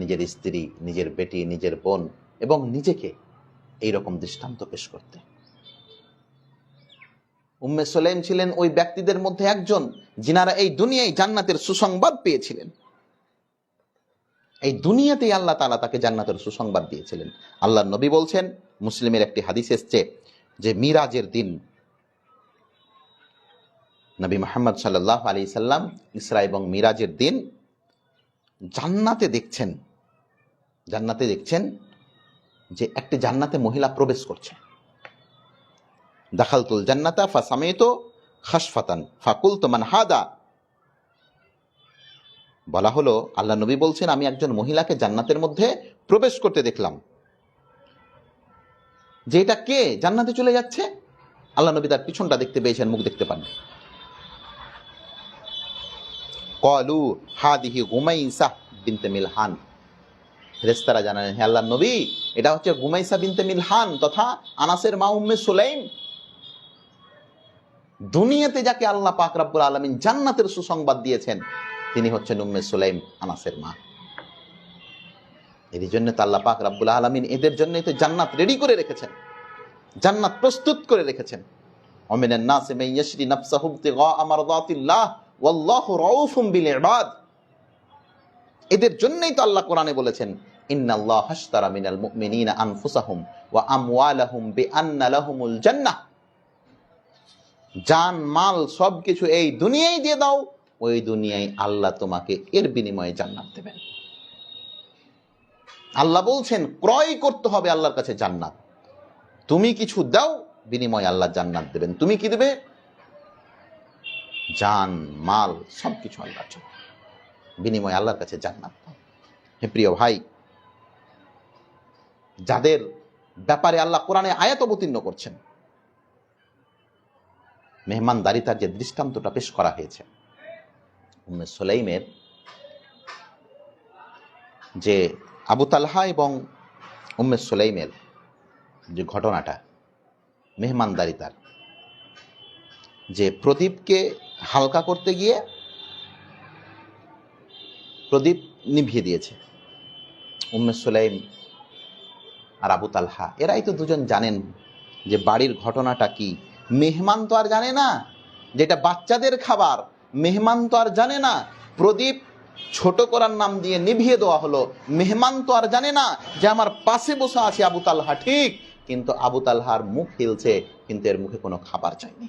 নিজের স্ত্রী, নিজের বেটি, নিজের বোন এবং নিজেকে এইরকম দৃষ্টান্ত পেশ করতে? উম্মে সুলাইম ছিলেন ওই ব্যক্তিদের মধ্যে একজন যিনারা এই দুনিয়ায় জান্নাতের সুসংবাদ পেয়েছিলেন। এই দুনিয়াতেই আল্লাহ তাআলা তাকে জান্নাতের সুসংবাদ দিয়েছিলেন। আল্লাহর নবী বলছেন, মুসলিমের একটি হাদিস এসেছে যে মিরাজের দিন নবী মুহাম্মদ সাল্লাল্লাহু আলাইহি সাল্লাম ইসরা এবং মিরাজের দিন জান্নাতে দেখছেন যে একটি জান্নাতে মহিলা প্রবেশ করছে। দাখালতুল জান্নাতা ফাসামাইতু খাসফাতান ফাকুলতু মান হাদা। বলা হলো, আল্লাহ নবী বলছেন, আমি একজন মহিলাকে জান্নাতের মধ্যে প্রবেশ করতে দেখলাম। যে এটা কে জান্নাতে চলে যাচ্ছে? আল্লাহ নবী তার পিছনটা দেখতে পেয়েছেন, মুখ দেখতে পান। ক্বালু হাদিহি গুমাইসা বিনতে মিলহান। ফেরেশতারা জানালেন, হে আল্লাহর নবী, এটা হচ্ছে গুমাইসা বিনতে মিলহান তথা আনাসের মা উম্মে সুলাইম। দুনিয়াতে যাকে আল্লাহ পাক রব্বুল আলামিন জান্নাতের সুসংবাদ দিয়েছেন, তিনি হচ্ছেন উম্মে সুলাইম, আনাসের মা। এর জন্য তো আল্লাহ পাক রব্বুল আলামিন এদের জন্যই তো জান্নাত রেডি করে রেখেছেন, জান্নাত প্রস্তুত করে রেখেছেন। ওয়া মিনান নাসি মান ইয়াশরি নাফসাহু ইবতিগা মারদাতিল্লাহ ওয়াল্লাহু রাউফুম বিল ইবাদ। এদের জন্যই তো আল্লাহ কোরআনে বলেছেন, ইন্নাল্লাহ হাশতারা মিনাল মুমিনিনা আনফুসাহুম ওয়া আমওয়ালাহুম বিআন্না লাহুমুল জান্নাহ। জান মাল সবকিছু এই দুনিয়ায় দিয়ে দাও, ওই দুনিয়ায় আল্লাহ তোমাকে এর বিনিময়ে জান্নাত দেবেন। আল্লাহ বলছেন ক্রয় করতে হবে আল্লাহর কাছে জান্নাত। তুমি কিছু দাও, বিনিময়ে আল্লাহ জান্নাত দেবেন। তুমি কি দেবে? জান মাল সবকিছু আল্লাহর জন্য, বিনিময়ে আল্লাহর কাছে জান্নাত। হে প্রিয় ভাই, যাদের ব্যাপারে আল্লাহ কোরআনে আয়াত অবতীর্ণ করছেন, মেহমানদারিতার যে দৃষ্টান্তটা পেশ করা হয়েছে, উম্মে সুলাইমের যে আবু তালহা এবং উম্মে সুলাইমের যে ঘটনাটা, মেহমানদারিতার, যে প্রদীপকে হালকা করতে গিয়ে প্রদীপ নিভিয়ে দিয়েছে উম্মে সুলাইম আর আবু তালহা। এরাই তো দুজন জানেন যে বাড়ির ঘটনাটা কি। মেহমান তো আর জানে না যেটা বাচ্চাদের খাবার, মেহমান তো আর জানে না প্রদীপ ছোট করার নাম দিয়ে নিভিয়ে দেওয়া হলো। মেহমান তো আর জানে না যে আমার পাশে বসে আছে আবু তালহা, ঠিক, কিন্তু আবু তালহার মুখ হিলছে, কিন্তু এর মুখে কোনো খাবার চাইনি।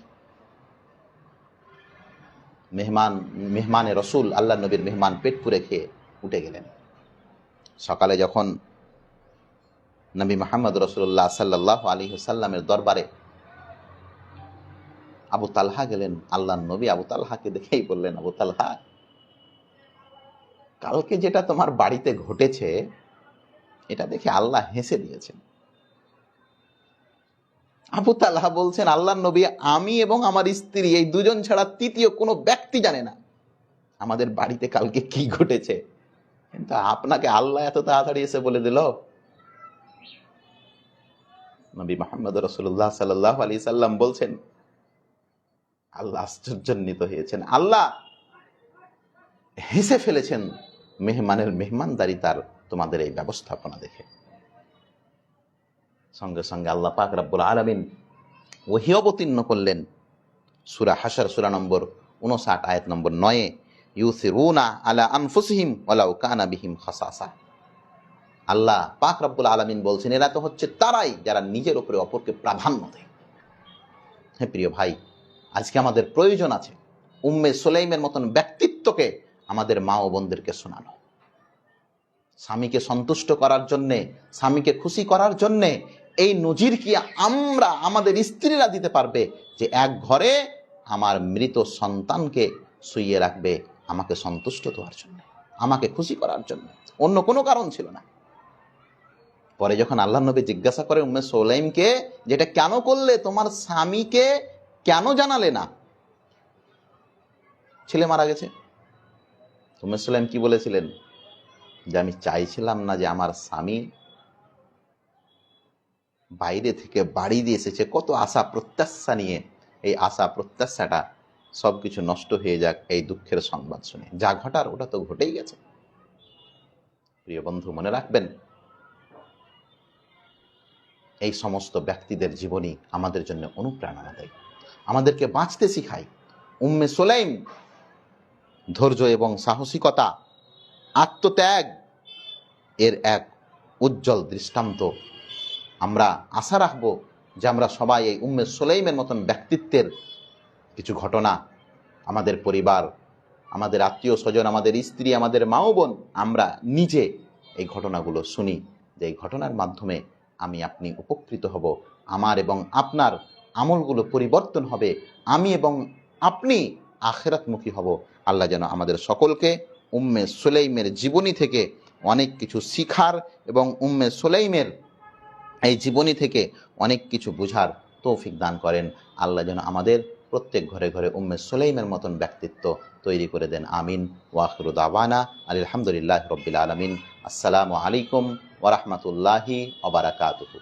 মেহমানে রসুল, আল্লাহ নবীর মেহমান পেট পুরে খেয়ে উঠে গেলেন। সকালে যখন নবী মুহাম্মদ রাসূলুল্লাহ সাল্লাল্লাহু আলাইহি ওয়াসাল্লামের দরবারে আবু তালহা গেলেন, আল্লাহর নবী আবু তালহাকে দেখেই বললেন, আবু তালহা, কালকে যেটা তোমার বাড়িতে ঘটেছে এটা দেখে আল্লাহ হেসে দিয়েছেন। আবু তালহা বলছেন, আল্লাহর নবী, আমি এবং আমার স্ত্রী এই দুজন ছাড়া তৃতীয় কোনো ব্যক্তি জানে না আমাদের বাড়িতে কালকে কি ঘটেছে, কিন্তু আপনাকে আল্লাহ এত তাড়াতাড়ি এসে বলে দিল। নবী মুহাম্মদ রাসূলুল্লাহ সাল্লাল্লাহু আলাইহি সাল্লাম বলছেন, আল্লাহ আশ্চর্যান্বিত হয়েছেন, আল্লাহ হেসে ফেলেছেন মেহমানের মেহমানদারিতার তোমাদের এই ব্যবস্থাপনা দেখে। সঙ্গে সঙ্গে আল্লাহ পাক রব্বুল আলামিন ওহী অবতীর্ণ করলেন সূরা হাশর সূরা নম্বর 59 আয়াত নম্বর 9, ইউসিরুনা আলা আনফুসিহিম ওয়ালাউ কানা বিহিম খাসাসা। আল্লাহ পাক রব্বুল আলামিন বলছেন, এরা তো হচ্ছে তারাই যারা নিজের উপরে অপরকে প্রাধান্য দেয়। হে প্রিয় ভাই, আজকে আমাদের প্রয়োজন আছে উম্মে সুলাইমের মতন ব্যক্তিত্বকে আমাদের মা ও বোনদেরকে শোনানো। স্বামীকে সন্তুষ্ট করার জন্যে, স্বামীকে খুশি করার জন্যে এই নজির কি আমরা আমাদের স্ত্রীরা দিতে পারবে যে এক ঘরে আমার মৃত সন্তানকে শুইয়ে রাখবে আমাকে সন্তুষ্ট দেওয়ার জন্য, আমাকে খুশি করার জন্য, অন্য কোনো কারণ ছিল না। পরে যখন আল্লাহ নবী জিজ্ঞাসা করে উম্মে সুলাইমকে, যেটা কেন করলে, তোমার স্বামীকে কেন জানালে না, ছেলে মারা গেছে। উম্মে সুলাইম কি বলেছিলেন, যে আমি চাইছিলাম না যে আমার স্বামী বাইরে থেকে বাড়ি দিয়ে এসেছে কত আশা প্রত্যাশা নিয়ে, এই আশা প্রত্যাশাটা সবকিছু নষ্ট হয়ে যাক এই দুঃখের সংবাদ শুনে। যা ঘটার ওটা তো ঘটেই গেছে। প্রিয় বন্ধু, মনে রাখবেন, এই সমস্ত ব্যক্তিদের জীবনী আমাদের জন্য অনুপ্রেরণা দেয়, আমাদেরকে বাঁচতে শিখায়। উম্মে সুলাইম ধৈর্য এবং সাহসিকতা, আত্মত্যাগ এর এক উজ্জ্বল দৃষ্টান্ত। আমরা আশা রাখব যে আমরা সবাই এই উম্মে সুলাইমের মতন ব্যক্তিত্বের কিছু ঘটনা আমাদের পরিবার, আমাদের আত্মীয় স্বজন, আমাদের স্ত্রী, আমাদের মা ও বোন, আমরা নিজে এই ঘটনাগুলো শুনি, যে এই ঘটনার মাধ্যমে আমি আপনি উপকৃত হব, আমার এবং আপনার আমলগুলো পরিবর্তন হবে, আমি এবং আপনি আখিরাতমুখী হব। আল্লাহ যেন আমাদের সকলকে উম্মে সুলাইমের জীবনী থেকে অনেক কিছু শিখার এবং উম্মে সুলাইমের এই জীবনী থেকে অনেক কিছু বুঝার তৌফিক দান করেন। আল্লাহ যেন আমাদের প্রত্যেক ঘরে ঘরে উম্মে সুলাইমের মতন ব্যক্তিত্ব তৈরি করে দেন। আমিন। ওয়া আখিরু দাওয়ানা আলহামদুলিল্লাহি রাব্বিল আলামিন। আসসালামু আলাইকুম ওয়া রাহমাতুল্লাহি ওয়া বারাকাতুহু।